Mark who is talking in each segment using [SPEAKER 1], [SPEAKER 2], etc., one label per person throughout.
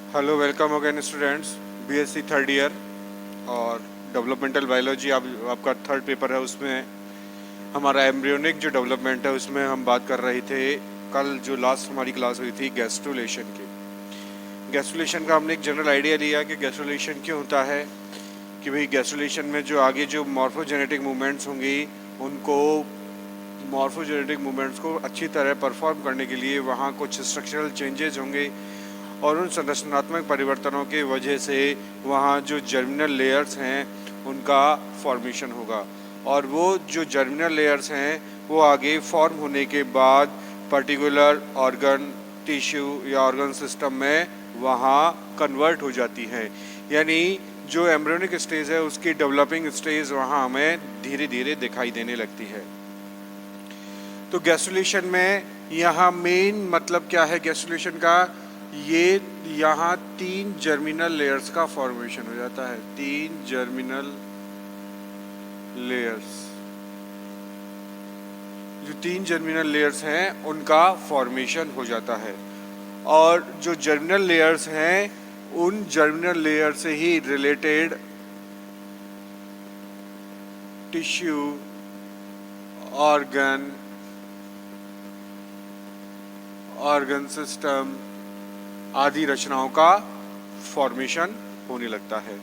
[SPEAKER 1] Hello welcome again students. BSc third year और developmental biology आपका third paper है। उसमें हमारा एम्ब्रियोनिक जो डेवलपमेंट है उसमें हम बात कर रहे थे। कल जो लास्ट हमारी क्लास हुई थी गैस्ट्रुलेशन की। गैस्ट्रुलेशन का हमने एक जनरल आइडिया लिया कि गैस्ट्रुलेशन क्यों होता है, कि भाई गैस्ट्रुलेशन में जो आगे जो मॉर्फोजेनेटिक मूवमेंट्स होंगी उनको मॉर्फोजेनेटिक मूवमेंट्स को अच्छी तरह परफॉर्म करने के लिए वहाँ कुछ स्ट्रक्चरल चेंजेस होंगे और उन संरचनात्मक परिवर्तनों की वजह से वहाँ जो जर्मिनल लेयर्स हैं उनका फॉर्मेशन होगा। और वो जो जर्मिनल लेयर्स हैं वो आगे फॉर्म होने के बाद पर्टिकुलर ऑर्गन टिश्यू या ऑर्गन सिस्टम में वहाँ कन्वर्ट हो जाती हैं। यानी जो एम्ब्रियोनिक स्टेज है उसकी डेवलपिंग स्टेज वहाँ हमें धीरे धीरे दिखाई देने लगती है। तो गैस्ट्रुलेशन में यहाँ मेन मतलब क्या है गैस्ट्रुलेशन का, ये यहाँ 3 जर्मिनल लेयर्स का फॉर्मेशन हो जाता है। 3 जर्मिनल लेयर्स, जो 3 जर्मिनल लेयर्स हैं उनका फॉर्मेशन हो जाता है। और जो जर्मिनल लेयर्स हैं उन जर्मिनल लेयर से ही रिलेटेड टिश्यू, ऑर्गन सिस्टम आदि रचनाओं का फॉर्मेशन होने लगता है।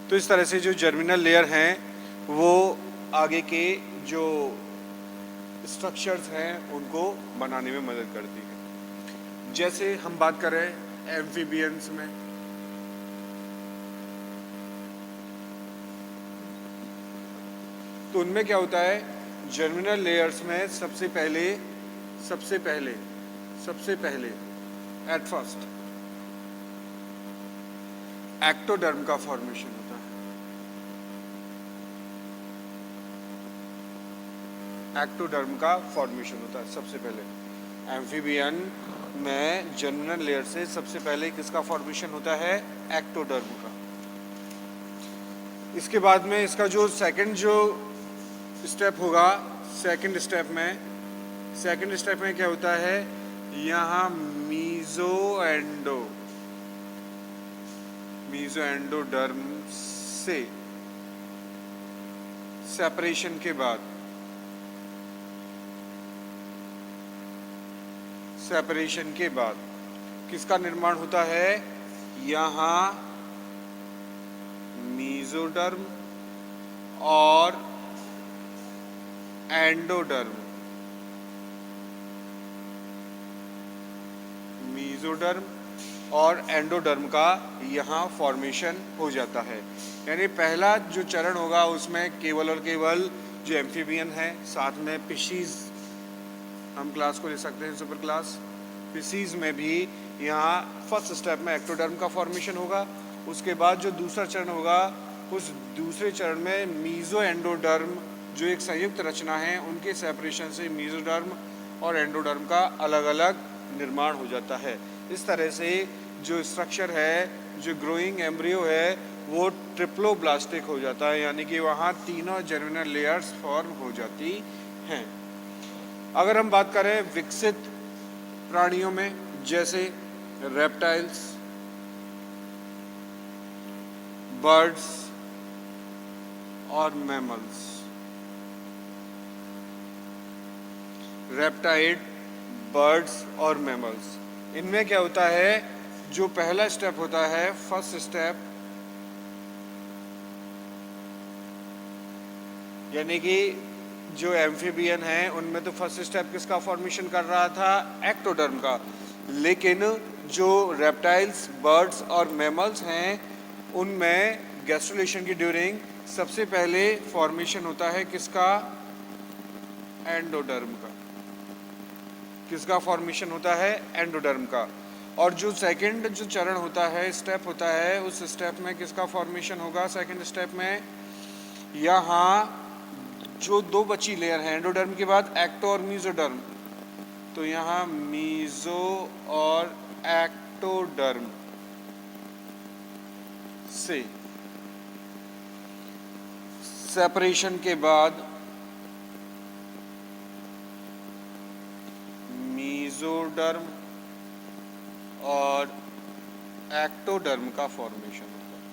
[SPEAKER 1] तो इस तरह से जो जर्मिनल लेयर हैं वो आगे के जो स्ट्रक्चर्स हैं उनको बनाने में मदद करती है। जैसे हम बात करें एम्फीबियंस में, तो उनमें क्या होता है, जर्मिनल लेयर्स में सबसे पहले एट फर्स्ट एक्टोडर्म का फॉर्मेशन होता है। एक्टोडर्म का फॉर्मेशन होता है सबसे पहले। एम्फीबियन में जर्मिनल लेयर से सबसे पहले किसका फॉर्मेशन होता है, एक्टोडर्म का। इसके बाद में इसका जो सेकंड जो स्टेप होगा, सेकंड स्टेप में क्या होता है, यहाँ मीजोएंडोडर्म से सेपरेशन के बाद किसका निर्माण होता है, यहाँ मीजोडर्म और एंडोडर्म का यहाँ फॉर्मेशन हो जाता है। यानी पहला जो चरण होगा उसमें केवल और केवल जो एम्फीबियन है, साथ में पिशीज हम क्लास को ले सकते हैं, सुपर क्लास पिशीज में भी यहाँ फर्स्ट स्टेप में एक्टोडर्म का फॉर्मेशन होगा। उसके बाद जो दूसरा चरण होगा उस दूसरे चरण में मीजो एंडोडर्म जो एक संयुक्त रचना है उनके सेपरेशन से मीजोडर्म और एंडोडर्म का अलग अलग निर्माण हो जाता है। इस तरह से जो स्ट्रक्चर है, जो ग्रोइंग एम्ब्रियो है वो ट्रिप्लोब्लास्टिक हो जाता है, यानी कि वहाँ तीनों जर्मिनल लेयर्स फॉर्म हो जाती हैं। अगर हम बात करें विकसित प्राणियों में, जैसे रेप्टाइल्स, बर्ड्स और मैमल्स, रेप्टाइड, बर्ड्स और मैमल्स, इनमें क्या होता है, जो पहला स्टेप होता है, फर्स्ट स्टेप, यानी कि जो एम्फीबियन है उनमें तो फर्स्ट स्टेप किसका फॉर्मेशन कर रहा था, एक्टोडर्म का। लेकिन जो रेप्टाइल्स, बर्ड्स और मैमल्स हैं उनमें गैस्ट्रुलेशन की ड्यूरिंग सबसे पहले फॉर्मेशन होता है किसका, एंडोडर्म का। किसका फॉर्मेशन होता है, एंडोडर्म का। और जो सेकंड जो चरण होता है, स्टेप होता है, उस स्टेप में किसका फॉर्मेशन होगा, सेकंड स्टेप में यहाँ जो दो बची लेयर है एंडोडर्म के बाद, एक्टो और मीजोडर्म, तो यहाँ मीजो और एक्टोडर्म से सेपरेशन के बाद मीजोडर्म और एक्टोडर्म का फॉर्मेशन होता है।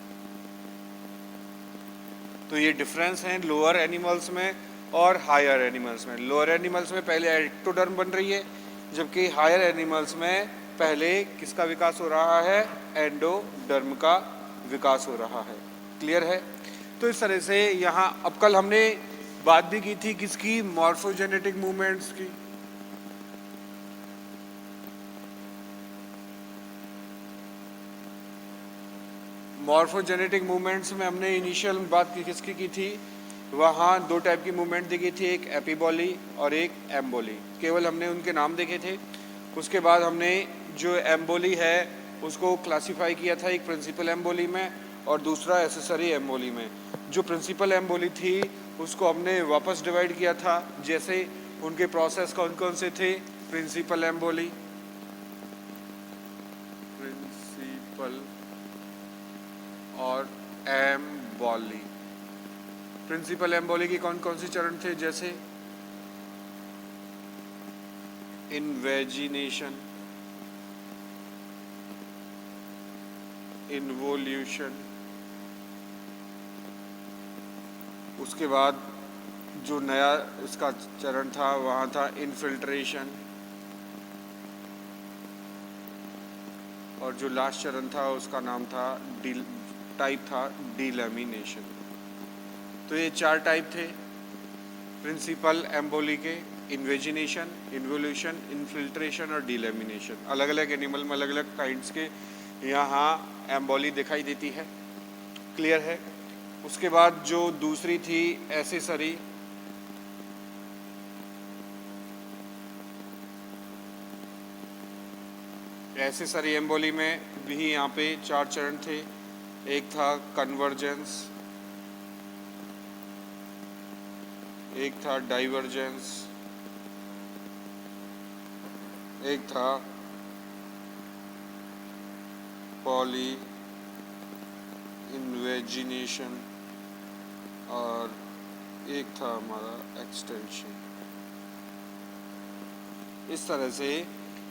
[SPEAKER 1] तो ये डिफरेंस है लोअर एनिमल्स में और हायर एनिमल्स में। लोअर एनिमल्स में पहले एक्टोडर्म बन रही है, जबकि हायर एनिमल्स में पहले किसका विकास हो रहा है, एंडोडर्म का विकास हो रहा है। क्लियर है? तो इस तरह से यहाँ अब कल हमने बात भी की थी किसकी, मॉर्फोजेनेटिक मूवमेंट्स की। मॉर्फोजेनेटिक मूवमेंट्स में हमने इनिशियल बात की किसकी की थी, वहाँ दो टाइप की मूवमेंट देखी थी, एक एपिबॉली और एक एम्बोली। केवल हमने उनके नाम देखे थे। उसके बाद हमने जो एम्बोली है उसको क्लासिफाई किया था, एक प्रिंसिपल एम्बोली में और दूसरा एसेसरी एम्बोली में। जो प्रिंसिपल एम्बोली थी उसको हमने वापस डिवाइड किया था, जैसे उनके प्रोसेस कौन कौन से थे। प्रिंसिपल एम्बोली, प्रिंसिपल और एम्बोली। प्रिंसिपल एम्बोली की कौन कौन सी चरण थे, जैसे इन्वेजिनेशन, इन्वोल्यूशन, उसके बाद जो नया इसका चरण था वहाँ था इनफिल्ट्रेशन, और जो लास्ट चरण था उसका नाम था टाइप था डिलैमिनेशन। तो ये चार टाइप थे प्रिंसिपल एम्बोली के, इन्वेजिनेशन, इन्वोल्यूशन, इनफिल्ट्रेशन और डिलैमिनेशन। अलग अलग एनिमल में अलग अलग काइंड्स के यहाँ एम्बोली दिखाई देती है। क्लियर है? उसके बाद जो दूसरी थी एसेसरी, एसेसरी एम्बोली में भी यहाँ पे चार चरण थे। एक था कन्वर्जेंस, एक था डाइवर्जेंस, एक था पॉली इन्वेजिनेशन और एक था हमारा एक्सटेंशन। इस तरह से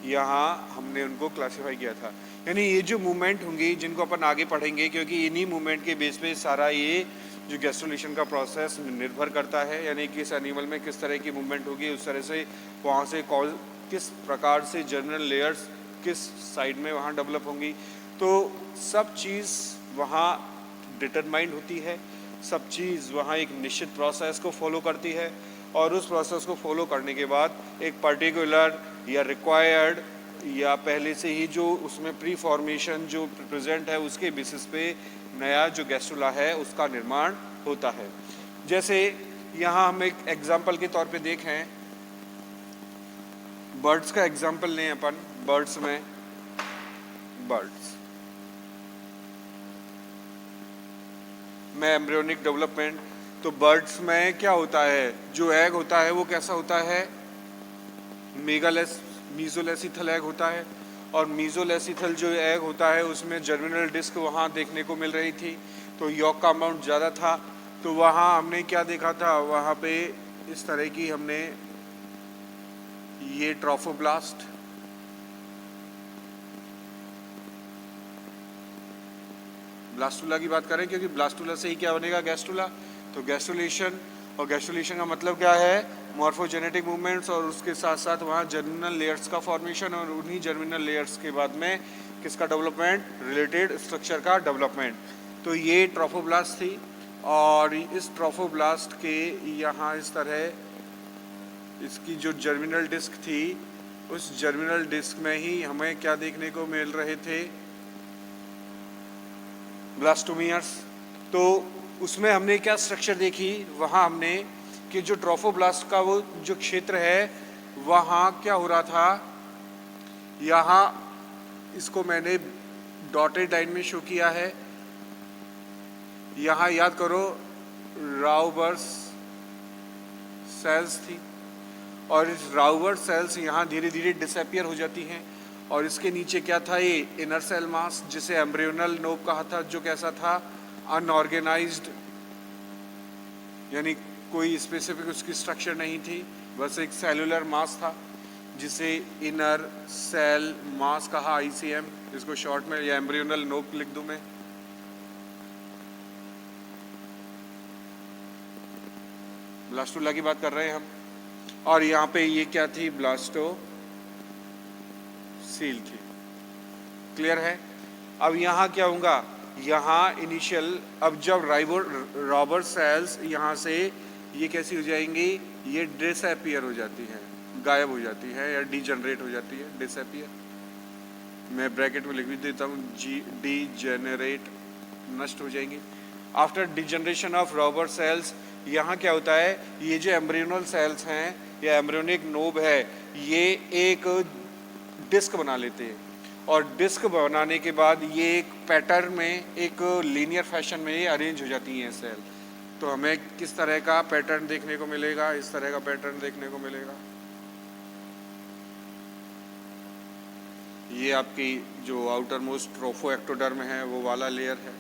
[SPEAKER 1] यहाँ हमने उनको क्लासिफाई किया था। यानी ये जो मूवमेंट होंगी जिनको अपन आगे पढ़ेंगे, क्योंकि इन्हीं मूवमेंट के बेस पे सारा ये जो गैस्ट्रुलेशन का प्रोसेस निर्भर करता है। यानी किस एनिमल में किस तरह की मूवमेंट होगी, उस तरह से वहाँ से किस प्रकार से जर्मिनल लेयर्स किस साइड में वहाँ डेवलप होंगी। तो सब चीज़ वहाँ डिटरमाइंड होती है, सब चीज़ वहाँ एक निश्चित प्रोसेस को फॉलो करती है, और उस प्रोसेस को फॉलो करने के बाद एक पर्टिकुलर या रिक्वायर्ड या पहले से ही जो उसमें प्री फॉर्मेशन जो प्रेजेंट है उसके बेसिस पे नया जो गैस्ट्रुला है उसका निर्माण होता है। जैसे यहाँ हम एक एग्जाम्पल के तौर पे देखें, बर्ड्स का एग्जाम्पल लें अपन। बर्ड्स में एम्ब्रियोनिक डेवलपमेंट, तो बर्ड्स में क्या होता है, जो एग होता है वो कैसा होता है, मीजोलेसिथल एग होता है। और मीजोलेसिथल जो एग होता है उसमें जर्मिनल डिस्क वहाँ देखने को मिल रही थी, तो यॉक का अमाउंट ज़्यादा था। तो वहाँ हमने क्या देखा था, वहाँ पे इस तरह की हमने ये ट्रोफोब्लास्ट, ब्लास्टुला की बात करें, क्योंकि ब्लास्टुला से ही क्या बनेगा, गैस्ट्रुला। तो गैस्ट्रुलेशन, और गैस्ट्रुलेशन का मतलब क्या है, मॉर्फोजेनेटिक मूवमेंट्स, और उसके साथ साथ वहाँ जर्मिनल लेयर्स का फॉर्मेशन, और उन्हीं जर्मिनल लेयर्स के बाद में किसका डेवलपमेंट, रिलेटेड स्ट्रक्चर का डेवलपमेंट। तो ये ट्रोफोब्लास्ट थी, और इस ट्रोफोब्लास्ट के यहाँ इस तरह इसकी जो जर्मिनल डिस्क थी, उस जर्मिनल डिस्क में ही हमें क्या देखने को मिल रहे थे, ब्लास्टोमियर्स। तो उसमें हमने क्या स्ट्रक्चर देखी, वहाँ हमने कि जो ट्रोफोब्लास्ट का वो जो क्षेत्र है वहाँ क्या हो रहा था, यहाँ इसको मैंने डॉटेड लाइन में शो किया है। यहाँ याद करो राउबर्स सेल्स थी, और इस राउबर सेल्स यहाँ धीरे धीरे डिसअपियर हो जाती हैं, और इसके नीचे क्या था, ये इनर सेल मास, जिसे एम्ब्रियोनल नोब कहा था, जो कैसा था, अनऑर्गेनाइज्ड, यानी कोई स्पेसिफिक उसकी स्ट्रक्चर नहीं थी, बस एक सेलुलर मास था जिसे इनर सेल मास कहा, ICM, इसको शॉर्ट में, या एम्ब्रियोनल नोब लिख दूं मैं। ब्लास्टुला की बात कर रहे हैं हम, और यहाँ पे ये क्या थी, ब्लास्टो सील थी। क्लियर है। अब यहाँ क्या होगा, यहाँ इनिशियल, अब जब रॉबर सेल्स यहाँ से ये कैसी हो जाएंगी, ये डिसअपीयर हो जाती है, गायब हो जाती है, या डीजनरेट हो जाती है, डिसअपीयर। मैं ब्रैकेट में लिख भी देता हूँ, डीजेनरेट, नष्ट हो जाएंगी। After degeneration of robber cells, यहाँ क्या होता है, ये जो एम्ब्रियोनल सेल्स हैं या एम्ब्रियोनिक नोब है, ये एक डिस्क बना लेते हैं, और डिस्क बनाने के बाद ये एक पैटर्न में, एक लीनियर फैशन में ये अरेंज हो जाती हैं सेल। तो हमें किस तरह का पैटर्न देखने को मिलेगा, इस तरह का पैटर्न देखने को मिलेगा। ये आपकी जो आउटर मोस्ट ट्रोफोएक्टोडर्म है वो वाला लेयर है।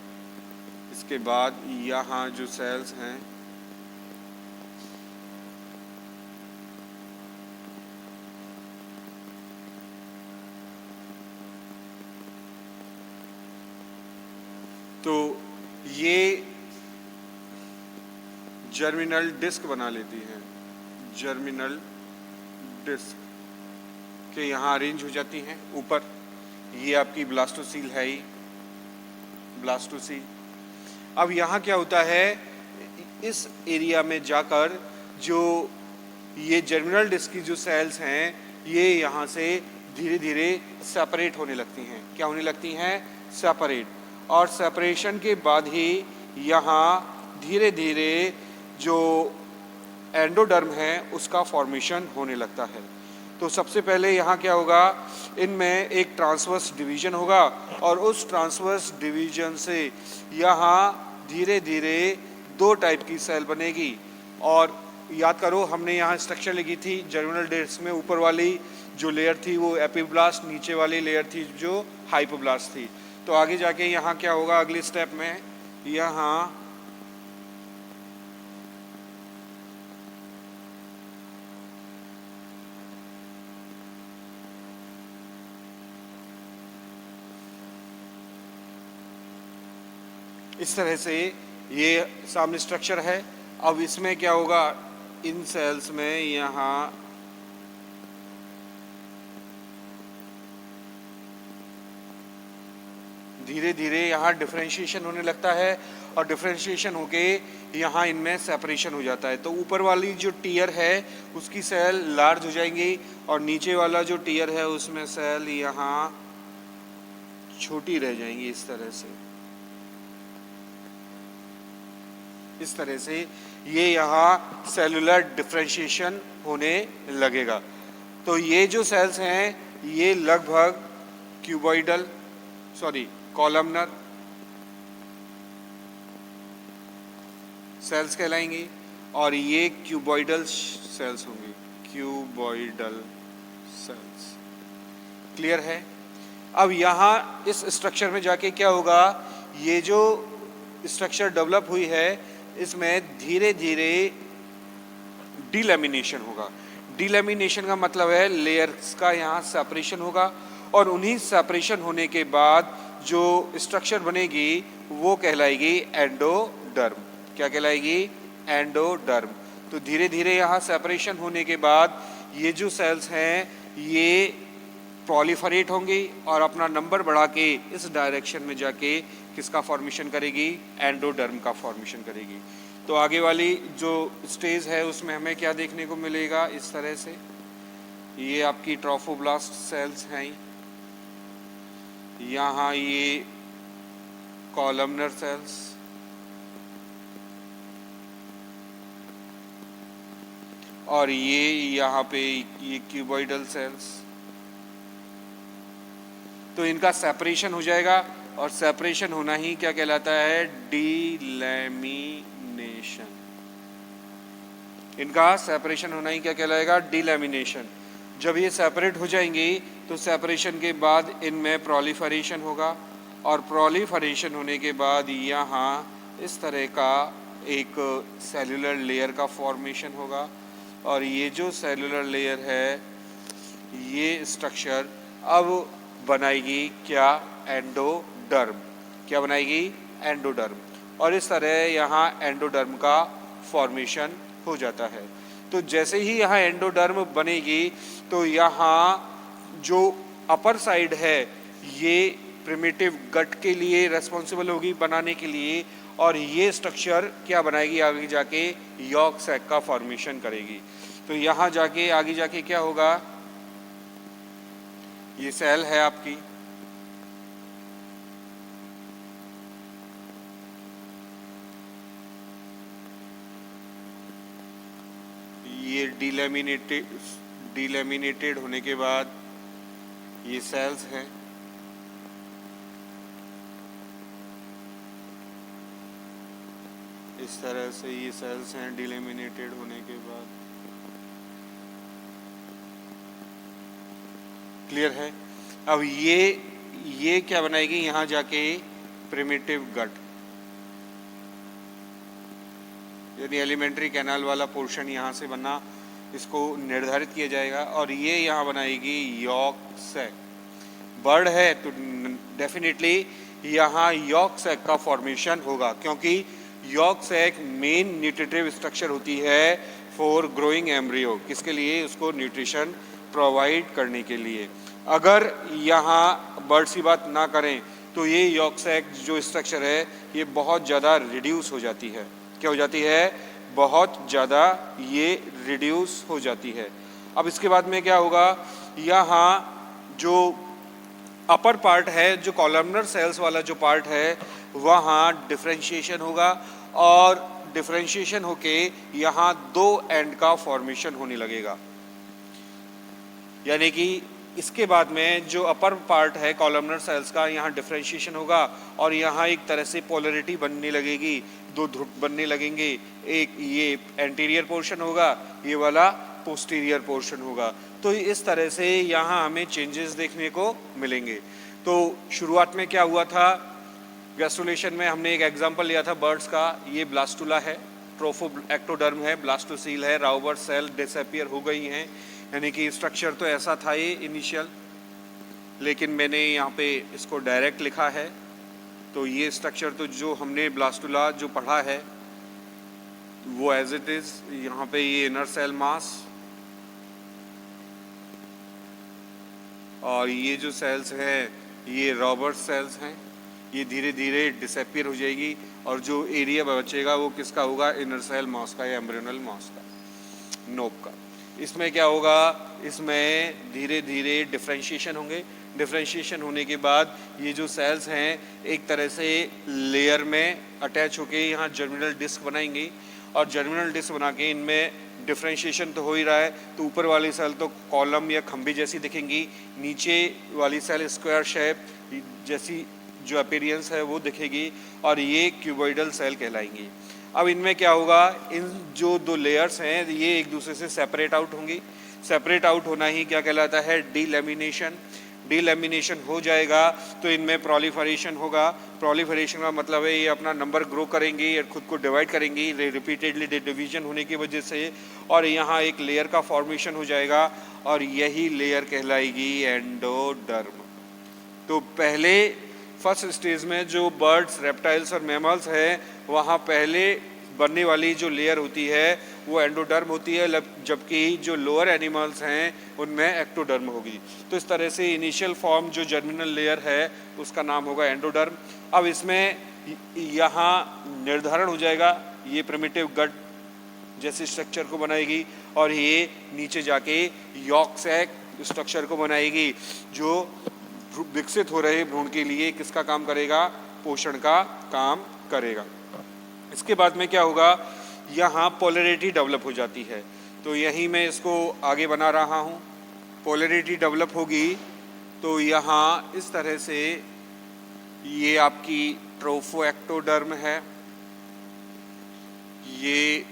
[SPEAKER 1] इसके बाद यहाँ जो सेल्स हैं, तो ये जर्मिनल डिस्क बना लेती हैं, जर्मिनल डिस्क के यहाँ अरेंज हो जाती हैं ऊपर। ये आपकी ब्लास्टोसील है ही, ब्लास्टोसील। अब यहाँ क्या होता है, इस एरिया में जाकर जो ये जर्मिनल डिस्क की जो सेल्स हैं, ये यहाँ से धीरे धीरे सेपरेट होने लगती हैं। क्या होने लगती हैं, सेपरेट। और सेपरेशन के बाद ही यहाँ धीरे धीरे जो एंडोडर्म है उसका फॉर्मेशन होने लगता है। तो सबसे पहले यहाँ क्या होगा, इनमें एक ट्रांसवर्स डिवीजन होगा, और उस ट्रांसवर्स डिवीजन से यहाँ धीरे धीरे दो टाइप की सेल बनेगी। और याद करो, हमने यहाँ स्ट्रक्चर लिखी थी, जर्मिनल डिस्क में ऊपर वाली जो लेयर थी वो एपिब्लास्ट, नीचे वाली लेयर थी जो हाइपोब्लास्ट थी। तो आगे जाके यहाँ क्या होगा, अगले स्टेप में यहाँ इस तरह से ये सामने स्ट्रक्चर है। अब इसमें क्या होगा, इन सेल्स में यहाँ धीरे धीरे यहाँ डिफरेंशिएशन होने लगता है, और डिफरेंशिएशन होके यहाँ इनमें सेपरेशन हो जाता है। तो ऊपर वाली जो टीयर है उसकी सेल लार्ज हो जाएंगी, और नीचे वाला जो टीयर है उसमें सेल यहाँ छोटी रह जाएंगी। इस तरह से ये यहाँ सेलुलर डिफरेंशिएशन होने लगेगा। तो ये जो सेल्स हैं ये लगभग कॉलमनर सेल्स कहलाएंगी, और ये क्यूबॉइडल सेल्स होंगी, क्यूबॉइडल सेल्स। क्लियर है। अब यहाँ इस स्ट्रक्चर में जाके क्या होगा, ये जो स्ट्रक्चर डेवलप हुई है इसमें धीरे धीरे डिलैमिनेशन होगा। डिलैमिनेशन का मतलब है लेयर्स का यहाँ सेपरेशन होगा, और उन्हीं सेपरेशन होने के बाद जो स्ट्रक्चर बनेगी वो कहलाएगी एंडोडर्म। क्या कहलाएगी, एंडोडर्म। तो धीरे धीरे यहाँ सेपरेशन होने के बाद ये जो सेल्स हैं ये प्रोलिफरेट होंगी, और अपना नंबर बढ़ा के इस डायरेक्शन में जाके किसका फॉर्मेशन करेगी, एंडोडर्म का फॉर्मेशन करेगी। तो आगे वाली जो स्टेज है उसमें हमें क्या देखने को मिलेगा, इस तरह से ये आपकी ट्रोफोब्लास्ट सेल्स हैं, यहाँ ये कॉलमनर सेल्स, और ये यहाँ पे ये क्यूबॉइडल सेल्स। तो इनका सेपरेशन हो जाएगा, और सेपरेशन होना ही क्या कहलाता है, डिलैमिनेशन। इनका सेपरेशन होना ही क्या कहलाएगा, डिलैमिनेशन। जब ये सेपरेट हो जाएंगी तो सेपरेशन के बाद इनमें प्रोलिफरेशन होगा, और प्रोलिफरेशन होने के बाद यहाँ इस तरह का एक सेलुलर लेयर का फॉर्मेशन होगा। और ये जो सेलुलर लेयर है ये स्ट्रक्चर अब बनाएगी क्या, एंडोडर्म। क्या बनाएगी, एंडोडर्म। और इस तरह यहाँ एंडोडर्म का फॉर्मेशन हो जाता है। तो जैसे ही यहाँ एंडोडर्म बनेगी तो यहाँ जो अपर साइड है ये प्रिमिटिव गट के लिए रेस्पॉन्सिबल होगी बनाने के लिए, और ये स्ट्रक्चर क्या बनाएगी, आगे जाके यॉर्क सैक का फॉर्मेशन करेगी। तो यहाँ जाके आगे जाके क्या होगा, ये सेल है आपकी, ये डिलेमिनेटेड होने के बाद ये सेल्स हैं। इस तरह से ये सेल्स हैं डिलेमिनेटेड होने के बाद। क्लियर है। अब ये क्या बनाएगी, यहाँ जाके प्रिमिटिव गट, यानी एलिमेंट्री कैनाल वाला पोर्शन यहाँ से बनना, इसको निर्धारित किया जाएगा। और ये यहाँ बनाएगी यॉर्क सैक। बर्ड है तो डेफिनेटली यहाँ यॉर्क सैक का फॉर्मेशन होगा, क्योंकि yolk sac main nutritive structure होती है फॉर ग्रोइंग एम्ब्रियो। किसके लिए, उसको न्यूट्रिशन प्रोवाइड करने के लिए। अगर यहाँ बर्ड्स की बात ना करें तो ये यॉर्क सैक जो स्ट्रक्चर है ये बहुत ज़्यादा रिड्यूस हो जाती है। क्या हो जाती है, बहुत ज़्यादा ये रिड्यूस हो जाती है। अब इसके बाद में क्या होगा, यहाँ जो अपर पार्ट है, जो कॉलमनर सेल्स वाला जो पार्ट है, वहाँ डिफरेंशिएशन होगा, और डिफरेंशिएशन होके यहाँ दो एंड का फॉर्मेशन होने लगेगा। यानी कि इसके बाद में जो अपर पार्ट है कॉलमनर सेल्स का, यहाँ डिफरेंशिएशन होगा और यहाँ एक तरह से पोलरिटी बनने लगेगी, दो ध्रुव बनने लगेंगे। एक ये एंटीरियर पोर्शन होगा, ये वाला पोस्टीरियर पोर्शन होगा। तो इस तरह से यहाँ हमें चेंजेस देखने को मिलेंगे। तो शुरुआत में क्या हुआ था, गैस्ट्रुलेशन में हमने एक एग्जाम्पल लिया था बर्ड्स का। ये ब्लास्टुला है, ट्रोफो एक्टोडर्म है, ब्लास्टोसील है, राउबर सेल डिसअपियर हो गई हैं। यानी कि स्ट्रक्चर तो ऐसा था ये इनिशियल, लेकिन मैंने यहाँ पे इसको डायरेक्ट लिखा है। तो ये स्ट्रक्चर तो जो हमने ब्लास्टुला जो पढ़ा है वो एज इट इज, यहाँ पे ये इनर सेल मास, और ये जो सेल्स हैं ये रॉबर्ट सेल्स हैं। ये धीरे धीरे डिसअपियर हो जाएगी, और जो एरिया बचेगा वो किसका होगा, इनर सेल मास का या एम्ब्रियोनल मास का, नोब का। इसमें क्या होगा, इसमें धीरे धीरे डिफरेंशिएशन होंगे। डिफरेंशिएशन होने के बाद ये जो सेल्स हैं एक तरह से लेयर में अटैच होके यहाँ जर्मिनल डिस्क बनाएंगी, और जर्मिनल डिस्क बना के इनमें डिफरेंशिएशन तो हो ही रहा है। तो ऊपर वाली सेल तो कॉलम या खंबी जैसी दिखेंगी, नीचे वाली सेल स्क्वायर शेप जैसी जो अपीयरेंस है वो दिखेगी, और ये क्यूबॉइडल सेल कहलाएंगी। अब इनमें क्या होगा, इन जो दो लेयर्स हैं ये एक दूसरे से सेपरेट आउट होंगी। सेपरेट आउट होना ही क्या कहलाता है, डीलैमिनेशन। डीलैमिनेशन हो जाएगा तो इनमें प्रोलिफरेशन होगा। प्रोलिफरेशन का मतलब है ये अपना नंबर ग्रो करेंगी और खुद को डिवाइड करेंगी रिपीटेडली डिवीजन होने की वजह से, और यहाँ एक लेयर का फॉर्मेशन हो जाएगा, और यही लेयर कहलाएगी एंडोडर्म। तो पहले फर्स्ट स्टेज में जो बर्ड्स, रेप्टाइल्स और मैमल्स हैं, वहाँ पहले बनने वाली जो लेयर होती है वो एंडोडर्म होती है, जबकि जो लोअर एनिमल्स हैं उनमें एक्टोडर्म होगी। तो इस तरह से इनिशियल फॉर्म जो जर्मिनल लेयर है उसका नाम होगा एंडोडर्म। अब इसमें यहाँ निर्धारण हो जाएगा, ये प्रिमिटिव गट जैसे स्ट्रक्चर को बनाएगी, और ये नीचे जाके यॉर्क सैक स्ट्रक्चर को बनाएगी, जो विकसित हो रहे भ्रूण के लिए किसका काम करेगा, पोषण का काम करेगा। इसके बाद में क्या होगा, यहाँ पोलरिटी डेवलप हो जाती है। तो यहीं मैं इसको आगे बना रहा हूँ। पोलरिटी डेवलप होगी तो यहाँ इस तरह से ये आपकी ट्रोफोएक्टोडर्म है, ये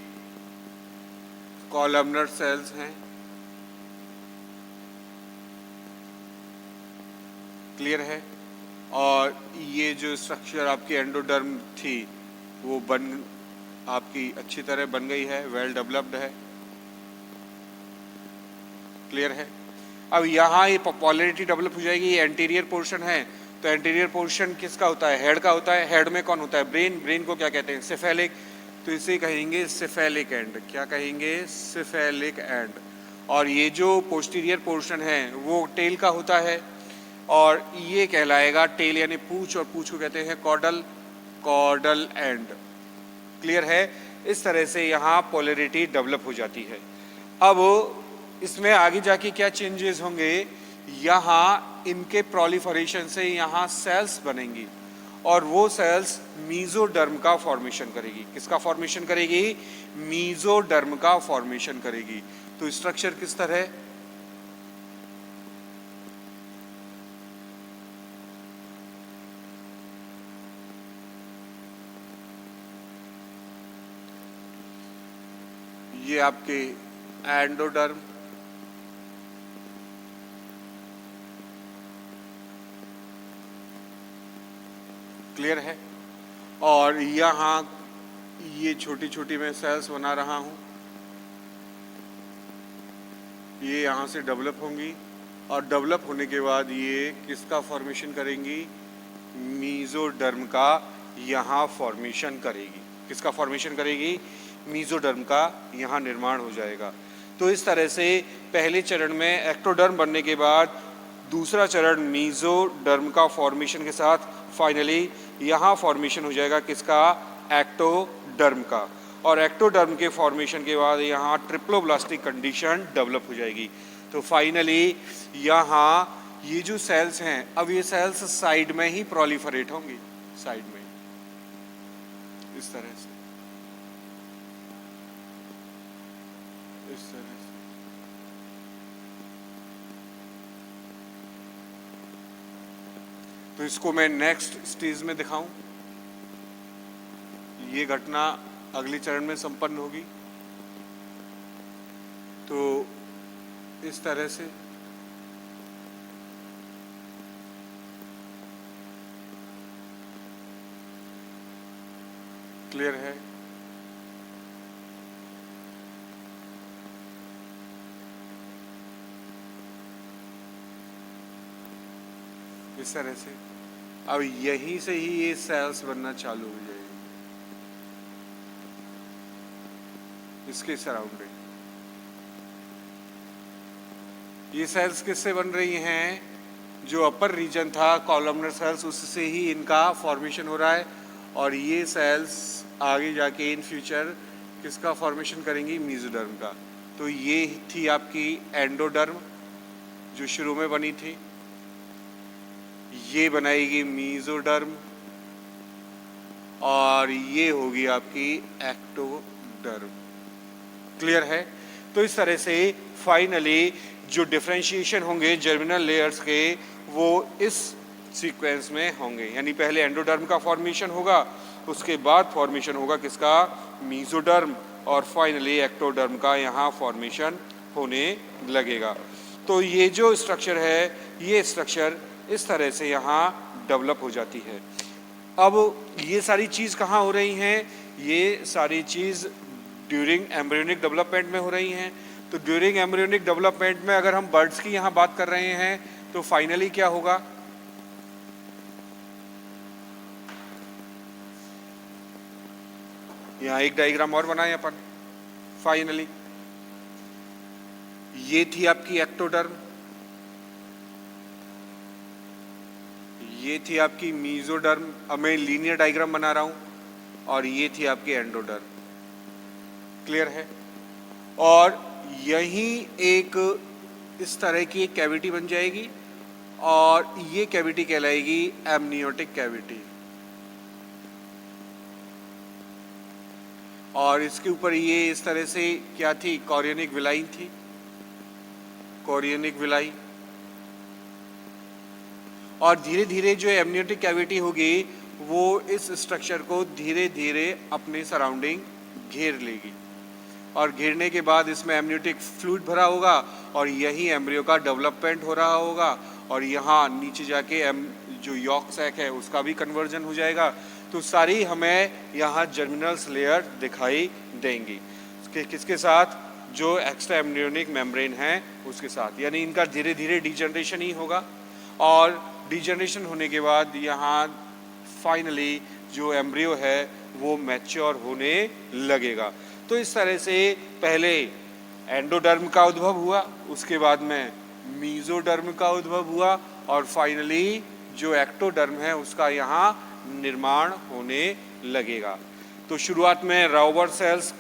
[SPEAKER 1] कॉलमनर सेल्स हैं। क्लियर है। और ये जो स्ट्रक्चर आपकी एंडोडर्म थी वो आपकी अच्छी तरह बन गई है, वेल डेवलप्ड है। क्लियर है। अब यहाँ ये पोलैरिटी डेवलप हो जाएगी, ये एंटीरियर पोर्शन है, तो एंटीरियर पोर्शन किसका होता है? हेड का होता है। हेड में कौन होता है? ब्रेन। ब्रेन को क्या कहते हैं? सेफेलिक। तो इसे कहेंगे सेफेलिक एंड। क्या कहेंगे? Cephalic and. और ये जो पोस्टीरियर पोर्शन है वो टेल का होता है, और ये कहलाएगा टेल यानी पूंछ, और पूंछ को कहते हैं कॉर्डल, कॉर्डल एंड। क्लियर है? इस तरह से यहाँ पोलैरिटी डेवलप हो जाती है। अब इसमें आगे जाके क्या चेंजेस होंगे? यहाँ इनके प्रोलिफरेशन से यहाँ सेल्स बनेंगी, और वो सेल्स मीजोडर्म का फॉर्मेशन करेगी। किसका फॉर्मेशन करेगी? मीजोडर्म का फॉर्मेशन करेगी। तो स्ट्रक्चर किस तरह? ये आपके एंडोडर्म, क्लियर है? और यहाँ ये छोटी छोटी मैं सेल्स बना रहा हूँ, ये यहाँ से डेवलप होंगी, और डेवलप होने के बाद ये किसका फॉर्मेशन करेंगी? मीजोडर्म का यहाँ फॉर्मेशन करेगी। किसका फॉर्मेशन करेगी? मीजोडर्म का यहाँ निर्माण हो जाएगा। तो इस तरह से पहले चरण में एक्टोडर्म बनने के बाद दूसरा चरण मीजोडर्म का फॉर्मेशन के साथ फाइनली यहाँ फॉर्मेशन हो जाएगा किसका? एक्टोडर्म का। और एक्टोडर्म के फॉर्मेशन के बाद यहाँ ट्रिप्लोब्लास्टिक कंडीशन डेवलप हो जाएगी। तो फाइनली यहाँ ये जो सेल्स हैं, अब ये सेल्स साइड में ही प्रोलिफरेट होंगी, साइड में, इस तरह से, इस तरह से। तो इसको मैं नेक्स्ट स्टेज में दिखाऊं, ये घटना अगले चरण में संपन्न होगी। तो इस तरह से क्लियर है? इस तरह से अब यहीं से ही ये सेल्स बनना चालू हो जाएगी, इसके सराउंडिंग। ये सेल्स किससे बन रही हैं? जो अपर रीजन था कॉलमनर सेल्स, उससे ही इनका फॉर्मेशन हो रहा है। और ये सेल्स आगे जाके इन फ्यूचर किसका फॉर्मेशन करेंगी? मीजोडर्म का। तो ये थी आपकी एंडोडर्म जो शुरू में बनी थी, ये बनाएगी मीजोडर्म, और ये होगी आपकी एक्टोडर्म। क्लियर है? तो इस तरह से फाइनली जो डिफरेंशिएशन होंगे जर्मिनल लेयर्स के, वो इस सीक्वेंस में होंगे। यानी पहले एंडोडर्म का फॉर्मेशन होगा, उसके बाद फॉर्मेशन होगा किसका? मीजोडर्म, और फाइनली एक्टोडर्म का यहाँ फॉर्मेशन होने लगेगा। तो ये जो स्ट्रक्चर है, ये स्ट्रक्चर इस तरह से यहाँ डेवलप हो जाती है। अब ये सारी चीज़ कहाँ हो रही हैं? ये सारी चीज़ ड्यूरिंग एम्ब्रियोनिक डेवलपमेंट में हो रही हैं। तो ड्यूरिंग एम्ब्रियोनिक डेवलपमेंट में अगर हम बर्ड्स की यहाँ बात कर रहे हैं, तो फाइनली क्या होगा? यहाँ एक डायग्राम और बनाए अपन। फाइनली ये थी आपकी एक्टोडर्म, ये थी आपकी मीजोडर्म, अब मैं लीनियर डायग्राम बना रहा हूं, और ये थी आपकी एंडोडर्म। क्लियर है? और यहीं एक इस तरह की एक कैविटी बन जाएगी, और ये कैविटी कहलाएगी एमनियोटिक कैविटी। और इसके ऊपर ये इस तरह से क्या थी? कोरियोनिक विलाई थी, कोरियोनिक विलाई। और धीरे धीरे जो एमनियोटिक कैविटी होगी वो इस स्ट्रक्चर को धीरे धीरे अपने सराउंडिंग घेर लेगी, और घेरने के बाद इसमें एमनियोटिक फ्लूइड भरा होगा, और यही एम्ब्रियो का डेवलपमेंट हो रहा होगा, और यहाँ नीचे जाके जो यॉक सैक है उसका भी कन्वर्जन हो जाएगा। तो सारी हमें यहाँ जर्मिनल्स लेयर दिखाई देंगी। किसके साथ? जो एक्स्ट्रा एम्ब्रियोनिक मेम्ब्रेन है उसके साथ, यानी इनका धीरे धीरे डिजनरेशन ही होगा और डिजनरेशन होने के बाद यहाँ फाइनली जो एम्ब्रियो है वो मैच्योर होने लगेगा। तो इस तरह से पहले एंडोडर्म का उद्भव हुआ, उसके बाद में मीजोडर्म का उद्भव हुआ और फाइनली जो एक्टोडर्म है उसका यहाँ निर्माण होने लगेगा। तो शुरुआत में रॉबर सेल्स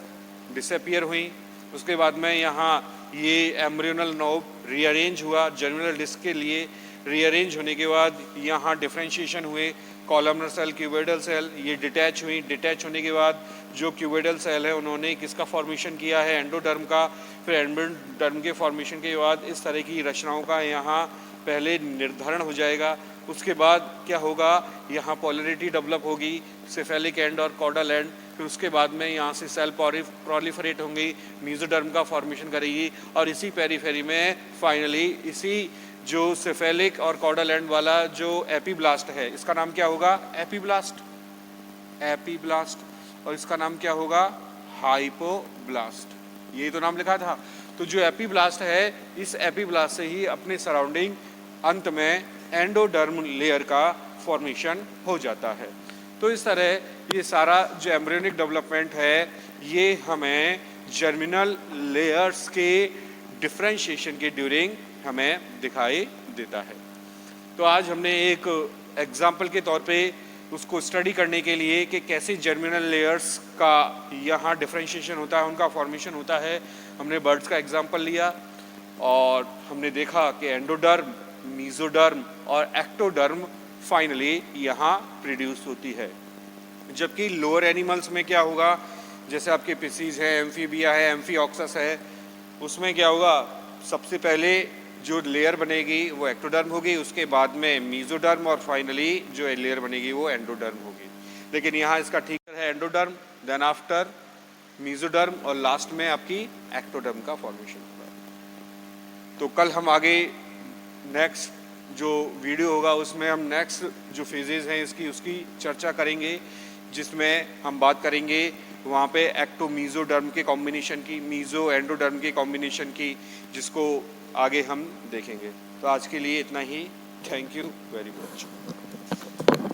[SPEAKER 1] डिसअपियर हुई, उसके बाद में यहाँ ये एम्ब्रियोनल नोब रीअरेंज हुआ, जर्मिनल डिस्क के लिए रीअरेंज होने के बाद यहाँ डिफ्रेंशिएशन हुए, कॉलमनर सेल, क्यूबोइडल सेल, ये डिटैच हुई। डिटैच होने के बाद जो क्यूबोइडल सेल है उन्होंने किसका फॉर्मेशन किया है, एंडोडर्म का। फिर एंडोडर्म के फॉर्मेशन के बाद इस तरह की रचनाओं का यहाँ पहले निर्धारण हो जाएगा। उसके बाद क्या होगा, यहाँ पोलरिटी डेवलप होगी, सेफेलिक एंड और कॉर्डल एंड। फिर उसके बाद में यहाँ से सेल प्रोलिफरेट होंगी, मीजोडर्म का फॉर्मेशन करेगी और इसी पेरीफेरी में फाइनली इसी जो सेफेलिक और कॉर्डल एंड वाला जो एपीब्लास्ट है, इसका नाम क्या होगा, एपीब्लास्ट। और इसका नाम क्या होगा, हाइपोब्लास्ट। ये तो नाम लिखा था। तो जो एपीब्लास्ट है, इस एपीब्लास्ट से ही अपने सराउंडिंग अंत में एंडोडर्म लेयर का फॉर्मेशन हो जाता है। तो इस तरह ये सारा जो एम्ब्रियोनिक डेवलपमेंट है ये हमें जर्मिनल लेयर्स के डिफरेंशिएशन के ड्यूरिंग हमें दिखाई देता है। तो आज हमने एक एग्जाम्पल के तौर पे उसको स्टडी करने के लिए कि कैसे जर्मिनल लेयर्स का यहाँ डिफरेंशिएशन होता है, उनका फॉर्मेशन होता है, हमने बर्ड्स का एग्जाम्पल लिया और हमने देखा कि एंडोडर्म, मीजोडर्म और एक्टोडर्म फाइनली यहाँ प्रोड्यूस होती है। जबकि लोअर एनिमल्स में क्या होगा, जैसे आपके पिसीज है, एम्फीबिया है, एम्फीऑक्सस है, उसमें क्या होगा, सबसे पहले जो लेयर बनेगी वो एक्टोडर्म होगी, उसके बाद में मीजोडर्म और फाइनली जो लेयर बनेगी वो एंडोडर्म होगी। लेकिन यहाँ इसका ठीक है एंडोडर्म, देन आफ्टर मीजोडर्म और लास्ट में आपकी एक्टोडर्म का फॉर्मेशन होगा। तो कल हम आगे नेक्स्ट जो वीडियो होगा उसमें हम नेक्स्ट जो फेजेस हैं इसकी उसकी चर्चा करेंगे, जिसमें हम बात करेंगे वहाँ पे एक्टो मीजोडर्म के कॉम्बिनेशन की, मीजो एंडोडर्म के कॉम्बिनेशन की, जिसको आगे हम देखेंगे। तो आज के लिए इतना ही। Thank you very much.